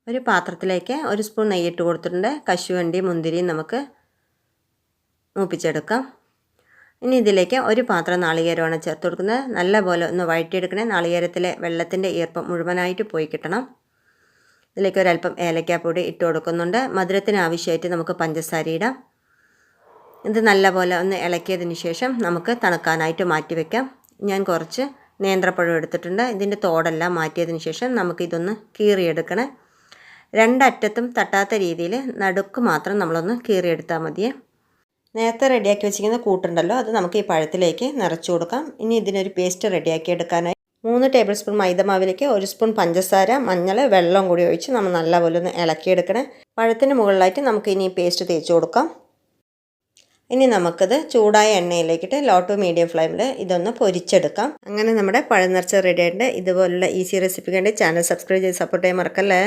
ഒരു പാത്രത്തിലേക്ക് 1 സ്പൂൺ നെയ്യിട്ട് കൊടുത്തിട്ടുണ്ട്. കശുവണ്ടി മുന്തിരിയും നമുക്ക് മൂപ്പിച്ചെടുക്കാം. ഇനി ഇതിലേക്ക് ഒരു പാത്രം നാളികേരമാണ് ചേർത്ത് കൊടുക്കുന്നത്. നല്ലപോലെ ഒന്ന് വഴറ്റിയെടുക്കണേ. നാളികേരത്തിലെ വെള്ളത്തിൻ്റെ ഈർപ്പം മുഴുവനായിട്ട് പോയി കിട്ടണം. ഇതിലേക്ക് ഒരല്പം ഏലക്കാപ്പൊടി ഇട്ട് കൊടുക്കുന്നുണ്ട്. മധുരത്തിന് ആവശ്യമായിട്ട് നമുക്ക് പഞ്ചസാര ഇടാം. ഇത് നല്ലപോലെ ഒന്ന് ഇളക്കിയതിന് ശേഷം നമുക്ക് തണുക്കാനായിട്ട് മാറ്റി വയ്ക്കാം. ഞാൻ കുറച്ച് നേന്ത്രപ്പഴം എടുത്തിട്ടുണ്ട്. ഇതിൻ്റെ തോടെല്ലാം മാറ്റിയതിന് ശേഷം നമുക്കിതൊന്ന് കീറിയെടുക്കണം. രണ്ടറ്റത്തും തട്ടാത്ത രീതിയിൽ നടുക്ക് മാത്രം നമ്മളൊന്ന് കീറിയെടുത്താൽ മതിയേ. നേരത്തെ റെഡിയാക്കി വെച്ചിരിക്കുന്ന കൂട്ടുണ്ടല്ലോ, അത് നമുക്ക് ഈ പഴത്തിലേക്ക് നിറച്ചു കൊടുക്കാം. ഇനി ഇതിനൊരു പേസ്റ്റ് റെഡിയാക്കി എടുക്കാനായി 3 ടേബിൾ സ്പൂൺ മൈദമാവിലേക്ക് 1 സ്പൂൺ പഞ്ചസാര, മഞ്ഞൾ, വെള്ളം കൂടി ഒഴിച്ച് നമ്മൾ നല്ലപോലെ ഒന്ന് ഇളക്കിയെടുക്കണം. പഴത്തിന് മുകളിലായിട്ട് നമുക്ക് ഇനി പേസ്റ്റ് തേച്ച് കൊടുക്കാം. ഇനി നമുക്കിത് ചൂടായ എണ്ണയിലേക്കിട്ട് ലോ ടു മീഡിയം ഫ്ലെയിമിൽ ഇതൊന്ന് പൊരിച്ചെടുക്കാം. അങ്ങനെ നമ്മുടെ പഴം നിറച്ച് റെഡി ആയിട്ടുണ്ട്. ഇതുപോലുള്ള ഈസി റെസിപ്പിക്ക് വേണ്ടി ചാനൽ സബ്സ്ക്രൈബ് ചെയ്ത് സപ്പോർട്ട് ചെയ്യാൻ മറക്കല്ലേ.